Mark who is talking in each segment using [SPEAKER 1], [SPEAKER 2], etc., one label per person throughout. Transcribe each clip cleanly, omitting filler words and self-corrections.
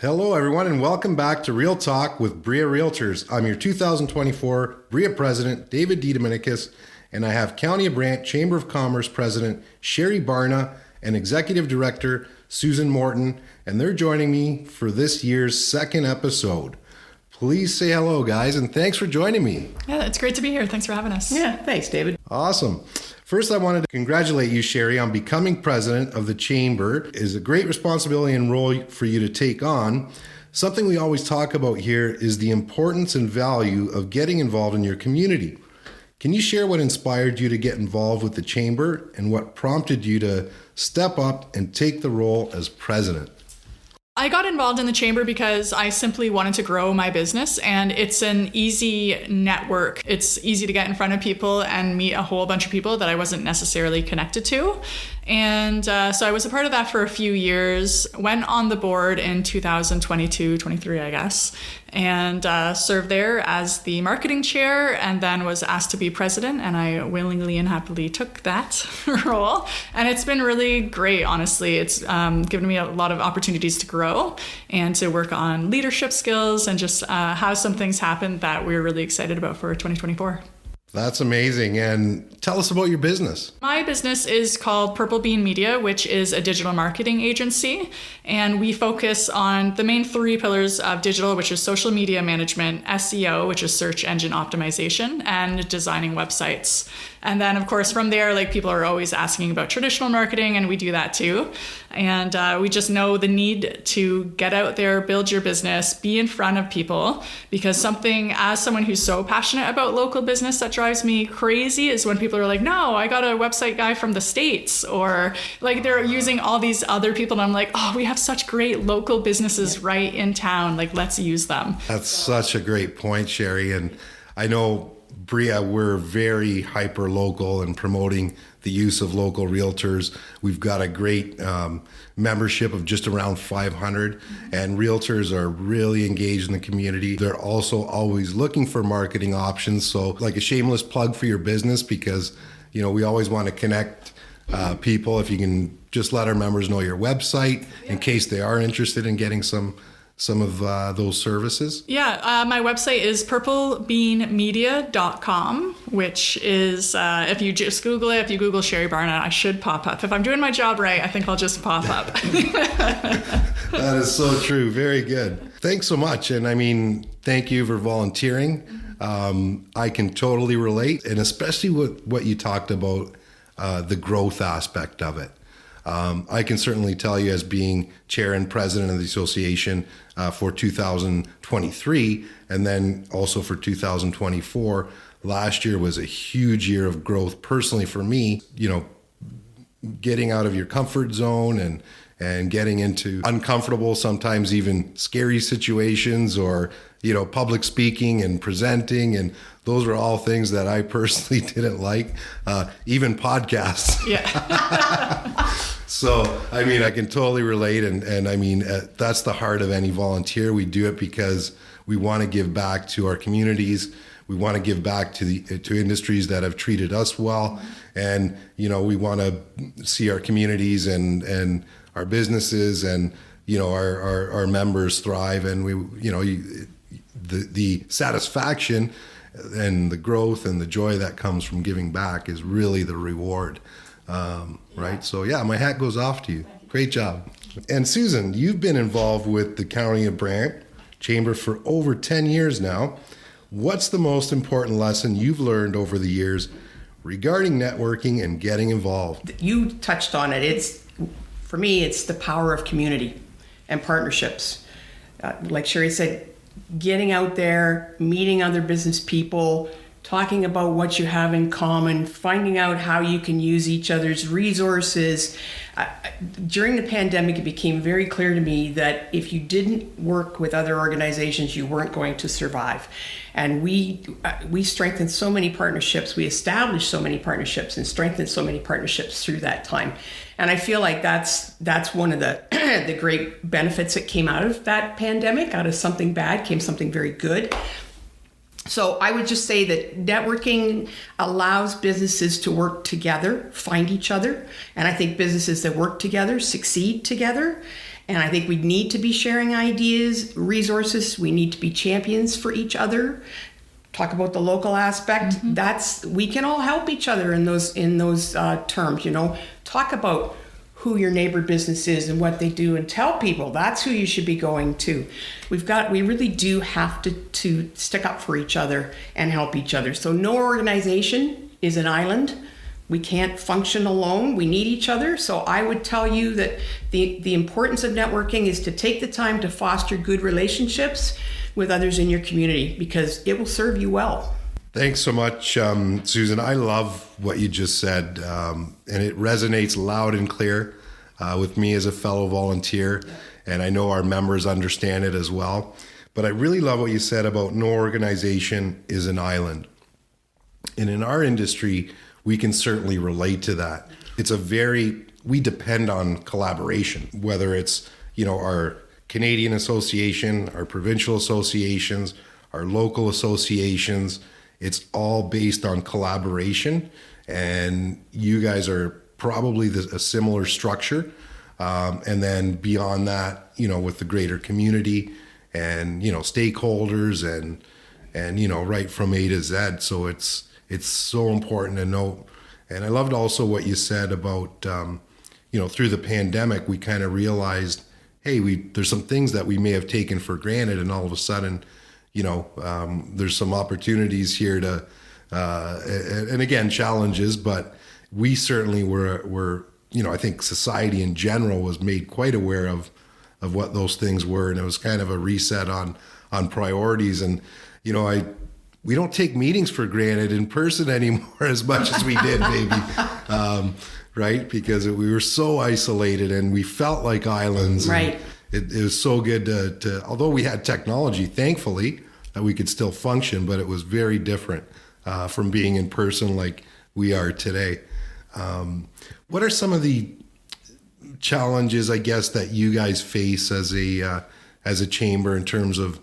[SPEAKER 1] Hello, everyone, and welcome back to Real Talk with BRREA Realtors. I'm your 2024 BRREA President, David DeDominicis, and I have County of Brant Chamber of Commerce President Sherri Barna and Executive Director Susan Morton, and they're joining me for this year's second episode. Please say hello, guys, and thanks for joining me.
[SPEAKER 2] Yeah, it's great to be here. Thanks for having us.
[SPEAKER 3] Yeah, thanks, David.
[SPEAKER 1] Awesome. First, I wanted to congratulate you, Sherri, on becoming president of the Chamber. It is a great responsibility and role for you to take on. Something we always talk about here is the importance and value of getting involved in your community. Can you share what inspired you to get involved with the Chamber and what prompted you to step up and take the role as president?
[SPEAKER 2] I got involved in the Chamber because I simply wanted to grow my business, and it's an easy network. It's easy to get in front of people and meet a whole bunch of people that I wasn't necessarily connected to. And so I was a part of that for a few years, went on the board in 2022, 23, I guess, and served there as the marketing chair, and then was asked to be president, and I willingly and happily took that role. And it's been really great, honestly. It's given me a lot of opportunities to grow and to work on leadership skills and just have some things happen that we're really excited about for 2024.
[SPEAKER 1] That's amazing. And tell us about your business.
[SPEAKER 2] My business is called Purple Bean Media, which is a digital marketing agency. And we focus on the main three pillars of digital, which is social media management, SEO, which is search engine optimization, and designing websites. And then, of course, from there, people are always asking about traditional marketing, and we do that too. And we just know the need to get out there, build your business, be in front of people, because as someone who's so passionate about local business, that drives me crazy is when people are like, no, I got a website guy from the States, or they're using all these other people. And I'm like, oh, we have such great local businesses right in town. Let's use them.
[SPEAKER 1] That's such a great point, Sherri. And I know BRREA, we're very hyper local and promoting the use of local realtors. We've got a great membership of just around 500, and realtors are really engaged in the community. They're also always looking for marketing options. So like a shameless plug for your business, because we always want to connect people. If you can just let our members know your website in case they are interested in getting some of those services?
[SPEAKER 2] Yeah, my website is purplebeanmedia.com, which is, if you just Google it, if you Google Sherri Barna, I should pop up. If I'm doing my job right, I think I'll just pop up.
[SPEAKER 1] That is so true. Very good. Thanks so much. And thank you for volunteering. I can totally relate, and especially with what you talked about, the growth aspect of it. I can certainly tell you, as being chair and president of the association for 2023, and then also for 2024, last year was a huge year of growth personally for me. Getting out of your comfort zone and getting into uncomfortable, sometimes even scary situations, or public speaking and presenting, and those are all things that I personally didn't like, even podcasts.
[SPEAKER 2] Yeah.
[SPEAKER 1] So, I can totally relate. And that's the heart of any volunteer. We do it because we want to give back to our communities. We want to give back to industries that have treated us well. And, we want to see our communities and our businesses and, our members thrive. And the satisfaction and the growth and the joy that comes from giving back is really the reward. Right? So yeah, my hat goes off to you. Great job. And Susan, you've been involved with the County of Brant Chamber for over 10 years now. What's the most important lesson you've learned over the years regarding networking and getting involved?
[SPEAKER 3] You touched on it. For me, it's the power of community and partnerships. Like Sherri said, getting out there, meeting other business people, talking about what you have in common, finding out how you can use each other's resources. During the pandemic, it became very clear to me that if you didn't work with other organizations, you weren't going to survive. And we strengthened so many partnerships. We established so many partnerships and strengthened so many partnerships through that time. And I feel like that's one of the the great benefits that came out of that pandemic. Out of something bad came something very good. So I would just say that networking allows businesses to work together, find each other. And I think businesses that work together succeed together. And I think we need to be sharing ideas, resources. We need to be champions for each other. Talk about the local aspect. We can all help each other in those terms. Talk about who your neighbor business is and what they do, and tell people that's who you should be going to. We really do have to stick up for each other and help each other. So no organization is an island. We can't function alone. We need each other. So I would tell you that the importance of networking is to take the time to foster good relationships with others in your community, because it will serve you well.
[SPEAKER 1] Thanks so much, Susan. I love what you just said, and it resonates loud and clear with me as a fellow volunteer, and I know our members understand it as well. But I really love what you said about no organization is an island. And in our industry, we can certainly relate to that. We depend on collaboration, whether it's, our Canadian association, our provincial associations, our local associations. It's all based on collaboration, and you guys are probably a similar structure. And then beyond that, with the greater community and, stakeholders and right from A to Z. So it's so important to know. And I loved also what you said about, through the pandemic, we kind of realized, hey, there's some things that we may have taken for granted, and all of a sudden, there's some opportunities here to, and again, challenges, but we certainly were, I think society in general was made quite aware of what those things were. And it was kind of a reset on priorities. And, we don't take meetings for granted in person anymore as much as we did, maybe. Right? Because we were so isolated and we felt like islands.
[SPEAKER 3] Right.
[SPEAKER 1] It was so good to, although we had technology, thankfully, that we could still function, but it was very different from being in person like we are today. What are some of the challenges, I guess, that you guys face as a chamber in terms of,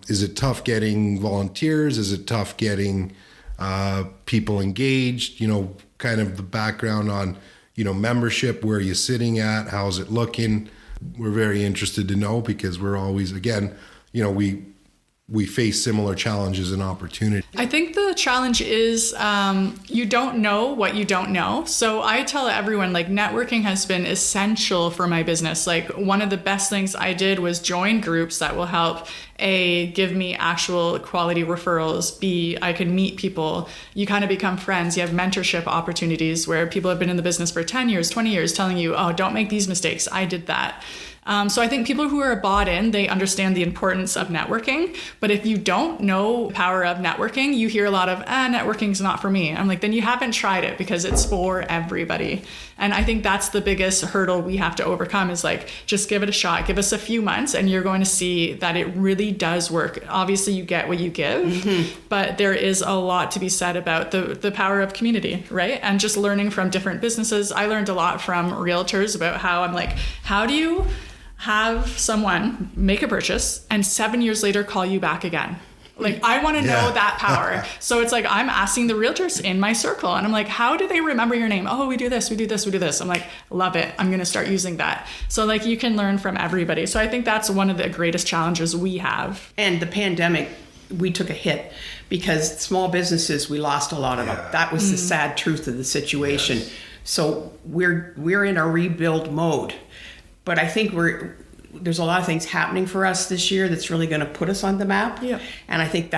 [SPEAKER 1] is it tough getting volunteers? Is it tough getting people engaged? Kind of the background on, membership, where are you sitting at? How's it looking? We're very interested to know, because we're always, again, we face similar challenges and opportunities.
[SPEAKER 2] I think the challenge is you don't know what you don't know. So I tell everyone, networking has been essential for my business. One of the best things I did was join groups that will help, A, give me actual quality referrals, B, I can meet people. You kind of become friends. You have mentorship opportunities where people have been in the business for 10 years, 20 years telling you, oh, don't make these mistakes. I did that. So I think people who are bought in, they understand the importance of networking. But if you don't know the power of networking, you hear a lot of, networking's not for me. I'm like, then you haven't tried it, because it's for everybody. And I think that's the biggest hurdle we have to overcome is just give it a shot. Give us a few months and you're going to see that it really does work. Obviously, you get what you give, but there is a lot to be said about the power of community, right? And just learning from different businesses. I learned a lot from realtors about how do you have someone make a purchase and 7 years later call you back again? I want to know that power. So it's I'm asking the realtors in my circle, and I'm like, how do they remember your name? Oh, we do this, we do this, we do this. I'm like, love it. I'm going to start using that. So you can learn from everybody. So I think that's one of the greatest challenges we have.
[SPEAKER 3] And the pandemic, we took a hit because small businesses, we lost a lot of them. That was the sad truth of the situation. Yes. So we're in a rebuild mode. But I think there's a lot of things happening for us this year that's really going to put us on the map.
[SPEAKER 2] Yeah.
[SPEAKER 3] And I think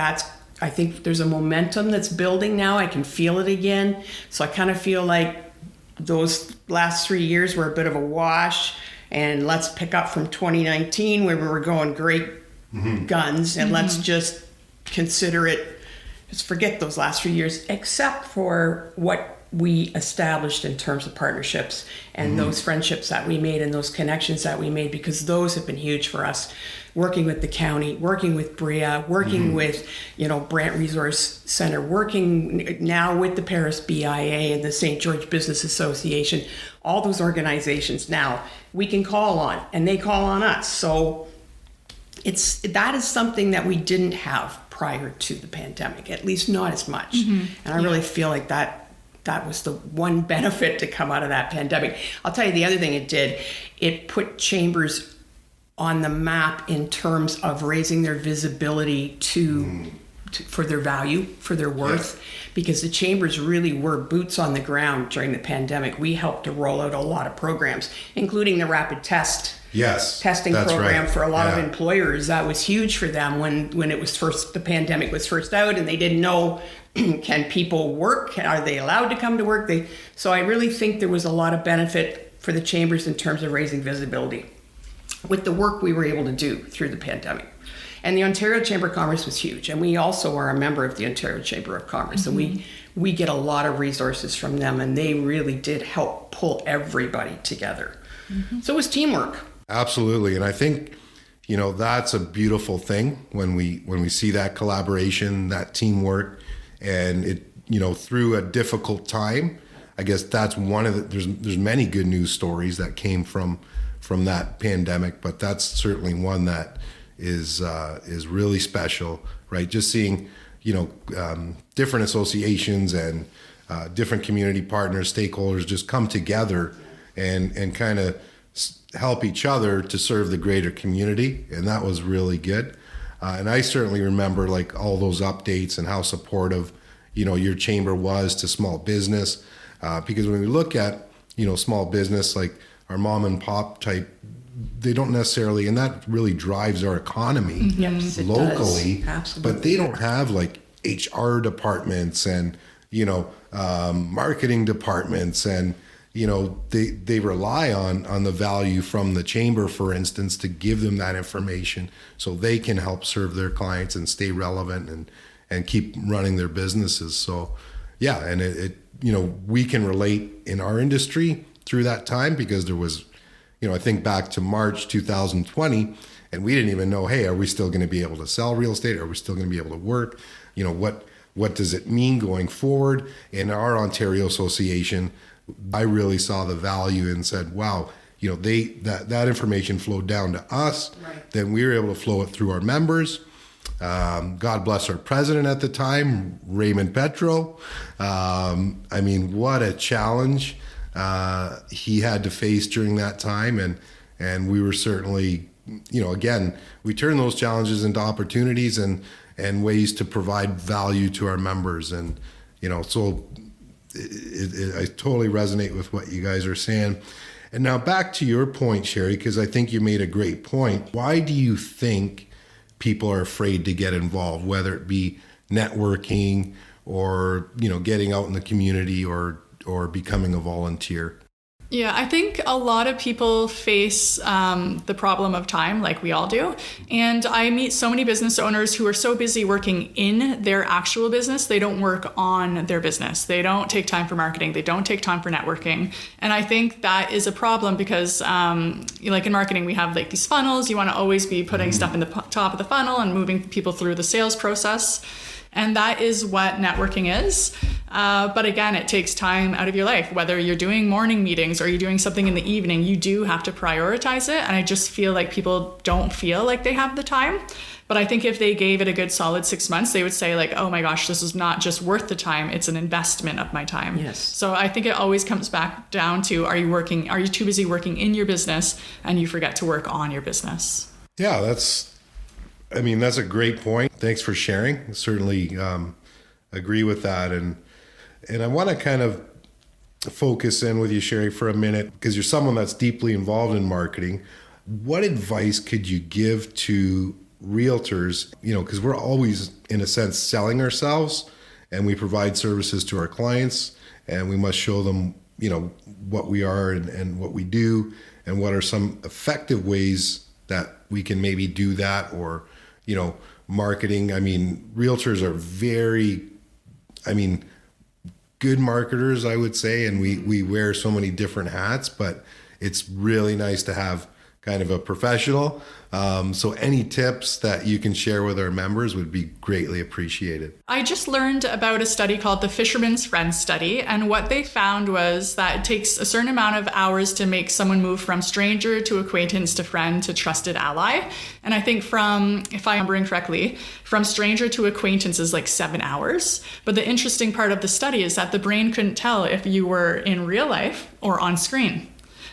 [SPEAKER 3] there's a momentum that's building now. I can feel it again. So I kind of feel like those last 3 years were a bit of a wash, and let's pick up from 2019 where we were going great guns, and let's just consider it, just forget those last 3 years, except for what we established in terms of partnerships and those friendships that we made and those connections that we made, because those have been huge for us. Working with the county, working with BRREA, working with, Brant Resource Center, working now with the Paris BIA and the St. George Business Association, all those organizations now we can call on, and they call on us. So that is something that we didn't have prior to the pandemic, at least not as much. And I really feel like that that was the one benefit to come out of that pandemic. I'll tell you the other thing it did. It put chambers on the map in terms of raising their visibility for their value, for their worth, because the chambers really were boots on the ground during the pandemic. We helped to roll out a lot of programs, including the rapid testing program for a lot of employers. That was huge for them when it was the pandemic was first out, and they didn't know, can people work? Are they allowed to come to work? So I really think there was a lot of benefit for the chambers in terms of raising visibility with the work we were able to do through the pandemic. And the Ontario Chamber of Commerce was huge. And we also are a member of the Ontario Chamber of Commerce. Mm-hmm. And we get a lot of resources from them. And they really did help pull everybody together. Mm-hmm. So it was teamwork.
[SPEAKER 1] Absolutely. And I think, that's a beautiful thing when we see that collaboration, that teamwork, and it, through a difficult time. I guess that's one of there's many good news stories that came from that pandemic, but that's certainly one that is really special, right? Just seeing, different associations and different community partners, stakeholders just come together and kind of help each other to serve the greater community. And that was really good. And I certainly remember like all those updates and how supportive, your chamber was to small business. Because when we look at, small business, like our mom and pop type, they don't necessarily, and that really drives our economy locally, but they don't have like HR departments and, marketing departments, and, they rely on the value from the chamber, for instance, to give them that information so they can help serve their clients and stay relevant and keep running their businesses. So, yeah, and it we can relate in our industry through that time because there was, I think back to March 2020, and we didn't even know, hey, are we still going to be able to sell real estate? Are we still going to be able to work? What does it mean going forward? In our Ontario Association, I really saw the value and said, wow, that information flowed down to us. Right. Then we were able to flow it through our members. God bless our president at the time, Raymond Petro. What a challenge he had to face during that time. And we were certainly, again, we turn those challenges into opportunities and ways to provide value to our members. And, so I totally resonate with what you guys are saying. And now back to your point, Sherri, because I think you made a great point. Why do you think people are afraid to get involved, whether it be networking or, getting out in the community or becoming a volunteer?
[SPEAKER 2] Yeah, I think a lot of people face the problem of time, like we all do. And I meet so many business owners who are so busy working in their actual business, they don't work on their business. They don't take time for marketing. They don't take time for networking. And I think that is a problem because like in marketing, we have like these funnels. You want to always be putting stuff in the top of the funnel and moving people through the sales process. And that is what networking is. But again, it takes time out of your life. Whether you're doing morning meetings or you're doing something in the evening, you do have to prioritize it. And I just feel like people don't feel like they have the time. But I think if they gave it a good solid 6 months, they would say like, oh my gosh, this is not just worth the time. It's an investment of my time. Yes. So I think it always comes back down to, are you too busy working in your business and you forget to work on your business? Yeah,
[SPEAKER 1] that's a great point. Thanks for sharing. Certainly agree with that. And I want to kind of focus in with you, Sherri, for a minute, because you're someone that's deeply involved in marketing. What advice could you give to realtors, because we're always, in a sense, selling ourselves, and we provide services to our clients, and we must show them, what we are and what we do, and what are some effective ways that we can maybe do that, or marketing. Realtors are very, good marketers, I would say, and we wear so many different hats, but it's really nice to have kind of a professional So any tips that you can share with our members would be greatly appreciated.
[SPEAKER 2] I just learned about a study called the Fisherman's Friend Study, and what they found was that it takes a certain amount of hours to make someone move from stranger to acquaintance to friend to trusted ally. And I think from, if I'm remembering correctly, from stranger to acquaintance is like 7 hours. But the interesting part of the study is that the brain couldn't tell if you were in real life or on screen.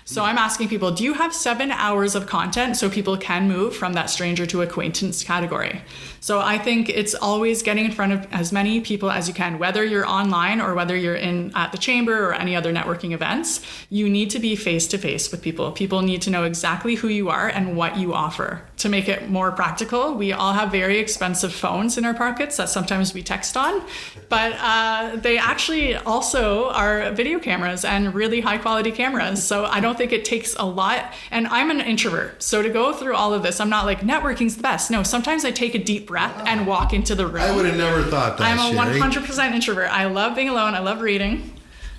[SPEAKER 2] So I'm asking people, do you have 7 hours of content so people can move from that stranger to acquaintance category? So I think it's always getting in front of as many people as you can, whether you're online or whether you're at the chamber or any other networking events. You need to be face to face with people. People need to know exactly who you are and what you offer. To make it more practical, we all have very expensive phones in our pockets that sometimes we text on, but they actually also are video cameras and really high quality cameras. So I don't think it takes a lot. And I'm an introvert. So to go through all of this, I'm not like networking's the best. No, sometimes I take a deep breath and walk into the room.
[SPEAKER 1] I would have never thought that,
[SPEAKER 2] I'm a
[SPEAKER 1] Sherri.
[SPEAKER 2] 100% introvert. I love being alone. I love reading.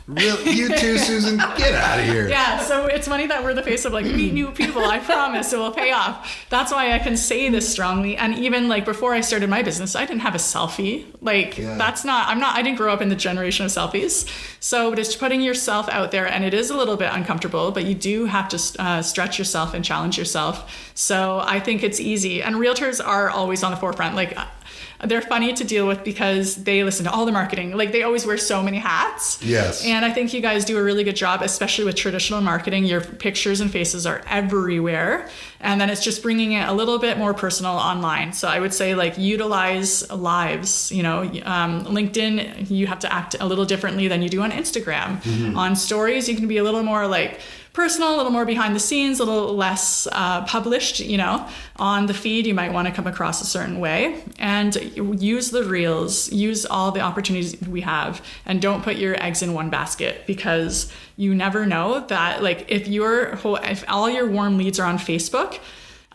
[SPEAKER 1] Really? You too, Susan? Get out of here.
[SPEAKER 2] Yeah, so it's funny that we're the face of like, meet new people. I promise it will pay off. That's why I can say this strongly. And even like before I started my business, I didn't have a selfie. Like I didn't grow up in the generation of selfies. So but it's putting yourself out there, and it is a little bit uncomfortable, but you do have to stretch yourself and challenge yourself. So I think it's easy. And realtors are always on the forefront. Like, they're funny to deal with because they listen to all the marketing. Like, they always wear so many hats.
[SPEAKER 1] Yes.
[SPEAKER 2] And I think you guys do a really good job, especially with traditional marketing. Your pictures and faces are everywhere. And then it's just bringing it a little bit more personal online. So I would say, like, utilize lives. LinkedIn, you have to act a little differently than you do on Instagram. Mm-hmm. On stories, you can be a little more like personal, a little more behind the scenes, a little less published. On the feed, you might want to come across a certain way, and use the reels, use all the opportunities we have, and don't put your eggs in one basket, because you never know that, like, if all your warm leads are on Facebook,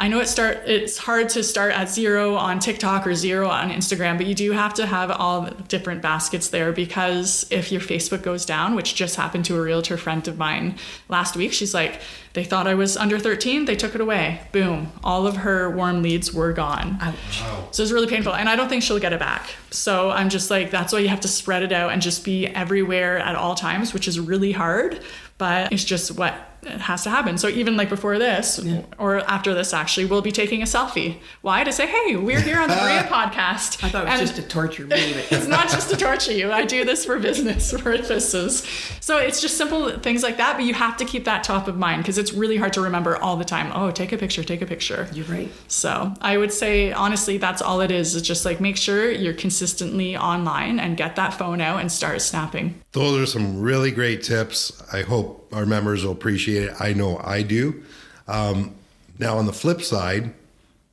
[SPEAKER 2] I know it's hard to start at 0 on TikTok or 0 on Instagram, but you do have to have all the different baskets there, because if your Facebook goes down, which just happened to a realtor friend of mine last week, she's like, they thought I was under 13, they took it away. Boom. All of her warm leads were gone.
[SPEAKER 3] Ouch.
[SPEAKER 1] Wow.
[SPEAKER 2] So it's really painful. And I don't think she'll get it back. So I'm just like, that's why you have to spread it out and just be everywhere at all times, which is really hard, but it's just what has to happen. So even like before this or after this, actually, we'll be taking a selfie. Why? To say, hey, we're here on the BRREA podcast.
[SPEAKER 3] I thought it was just to torture me. But
[SPEAKER 2] it's not just to torture you. I do this for business purposes. So it's just simple things like that, but you have to keep that top of mind, because it's really hard to remember all the time. Oh, take a picture, take a picture.
[SPEAKER 3] You're right.
[SPEAKER 2] So I would say, honestly, that's all it is. It's just like, make sure you're consistently online and get that phone out and start snapping.
[SPEAKER 1] Those are some really great tips. I hope our members will appreciate it. I know I do. Now, on the flip side,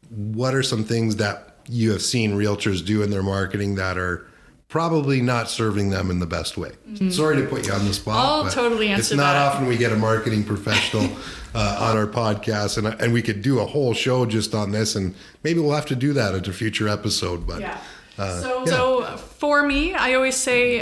[SPEAKER 1] what are some things that you have seen realtors do in their marketing that are probably not serving them in the best way? Mm-hmm. Sorry to put you on the spot.
[SPEAKER 2] I'll totally answer that.
[SPEAKER 1] It's not often we get a marketing professional on our podcast, and we could do a whole show just on this, and maybe we'll have to do that at a future episode. But
[SPEAKER 2] yeah. So for me, I always say,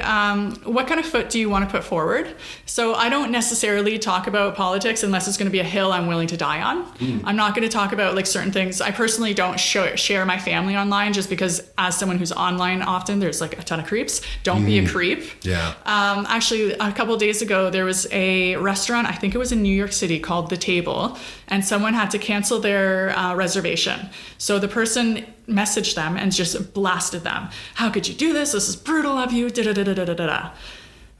[SPEAKER 2] what kind of foot do you want to put forward? So I don't necessarily talk about politics unless it's going to be a hill I'm willing to die on. I'm not going to talk about like certain things. I personally don't share my family online, just because as someone who's online often, there's like a ton of creeps. Don't be a creep.
[SPEAKER 1] Yeah.
[SPEAKER 2] Actually, a couple of days ago, there was a restaurant, I think it was in New York City, called The Table, and someone had to cancel their reservation. So the person messaged them and just blasted them. How could you do this? This is brutal of you. Da-da-da-da-da-da-da.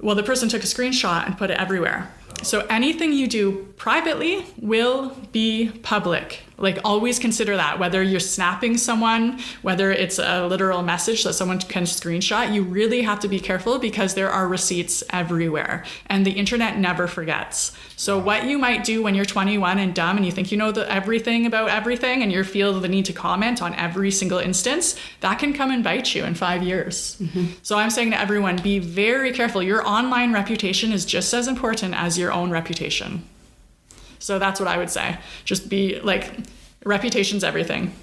[SPEAKER 2] Well, the person took a screenshot and put it everywhere. So anything you do privately will be public. Like, always consider that, whether you're snapping someone, whether it's a literal message that someone can screenshot, you really have to be careful, because there are receipts everywhere and the internet never forgets. So what you might do when you're 21 and dumb and you think you know everything about everything, and you feel the need to comment on every single instance, that can come and bite you in 5 years. Mm-hmm. So I'm saying to everyone, be very careful. Your online reputation is just as important as your own reputation. So that's what I would say. Just be like, reputation's everything.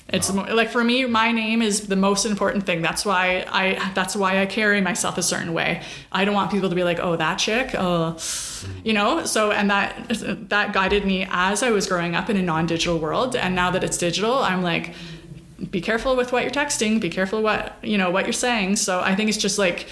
[SPEAKER 2] It's like, for me, my name is the most important thing. That's why I carry myself a certain way. I don't want people to be like, oh, that chick, so, and that guided me as I was growing up in a non-digital world. And now that it's digital, I'm like, be careful with what you're texting, be careful what you're saying. So I think it's just like,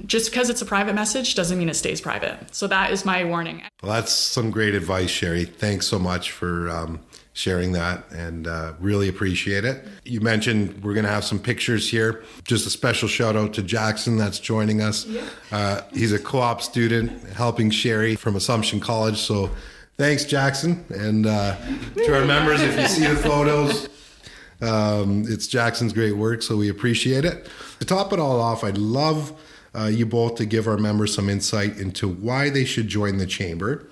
[SPEAKER 2] just because it's a private message doesn't mean it stays private. So that is my warning.
[SPEAKER 1] Well, that's some great advice, Sherri. Thanks so much for sharing that, and really appreciate it. You mentioned we're going to have some pictures here. Just a special shout out to Jackson that's joining us. Yeah. He's a co-op student helping Sherri from Assumption College. So thanks, Jackson. And to our members, if you see the photos, it's Jackson's great work, so we appreciate it. To top it all off, I'd love you both to give our members some insight into why they should join the Chamber.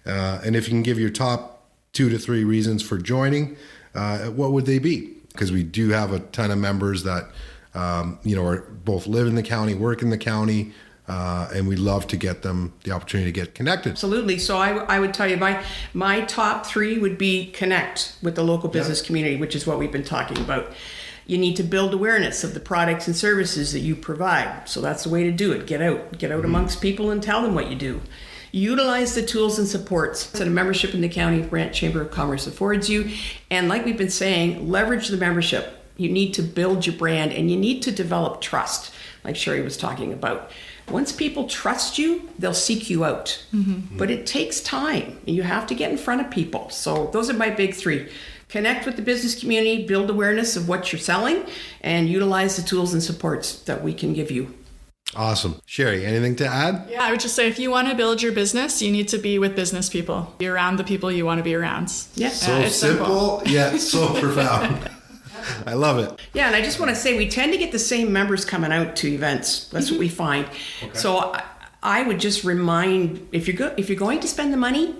[SPEAKER 1] And if you can give your top 2 to 3 reasons for joining, what would they be? Because we do have a ton of members that, are both live in the county, work in the county, and we'd love to get them the opportunity to get connected.
[SPEAKER 3] Absolutely. So I would tell you my top 3 would be connect with the local business community, which is what we've been talking about. You need to build awareness of the products and services that you provide. So that's the way to do it. Get out amongst people and tell them what you do. Utilize the tools and supports that a membership in the County of Brant Chamber of Commerce affords you. And like we've been saying, leverage the membership. You need to build your brand, and you need to develop trust, like Sherri was talking about. Once people trust you, they'll seek you out. Mm-hmm. But it takes time. You have to get in front of people. So those are my big 3. Connect with the business community, build awareness of what you're selling, and utilize the tools and supports that we can give you.
[SPEAKER 1] Awesome. Sherri, anything to add?
[SPEAKER 2] Yeah, I would just say, if you want to build your business, you need to be with business people. Be around the people you want to be around.
[SPEAKER 3] Yeah.
[SPEAKER 1] So simple, yet so profound. I love it.
[SPEAKER 3] Yeah, and I just want to say, we tend to get the same members coming out to events. That's what we find. Okay. So I would just remind, if you're going to spend the money,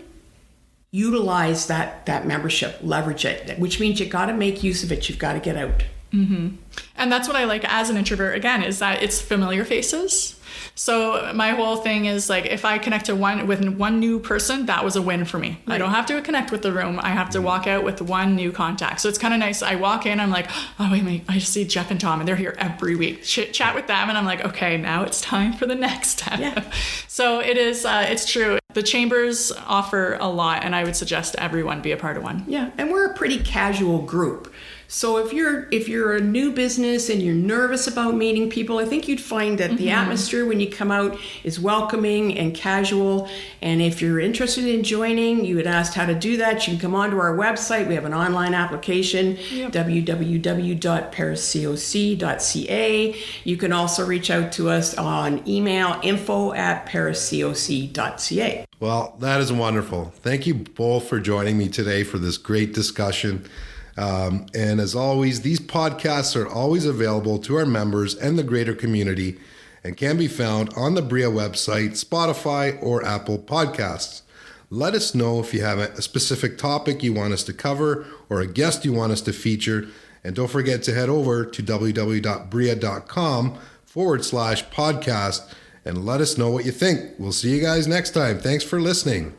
[SPEAKER 3] utilize that membership, leverage it, which means you got to make use of it. You've got to get out.
[SPEAKER 2] Mm-hmm. And that's what I like as an introvert, again, is that it's familiar faces. So my whole thing is, like, if I connect with one new person, that was a win for me. Right. I don't have to connect with the room. I have to walk out with one new contact. So it's kind of nice. I walk in, I'm like, oh, wait a minute, I see Jeff and Tom, and they're here every week. Chat with them, and I'm like, okay, now it's time for the next step. Yeah. So it is, it's true. The chambers offer a lot, and I would suggest everyone be a part of one.
[SPEAKER 3] Yeah, and we're a pretty casual group. So if you're a new business and you're nervous about meeting people, I think you'd find that the atmosphere when you come out is welcoming and casual. And if you're interested in joining, you had asked how to do that. You can come onto our website. We have an online application, www.pariscoc.ca. You can also reach out to us on email, info@pariscoc.ca.
[SPEAKER 1] Well, that is wonderful. Thank you both for joining me today for this great discussion. And as always, these podcasts are always available to our members and the greater community, and can be found on the BRREA website, Spotify, or Apple Podcasts. Let us know if you have a specific topic you want us to cover or a guest you want us to feature. And don't forget to head over to www.brea.com/podcast and let us know what you think. We'll see you guys next time. Thanks for listening.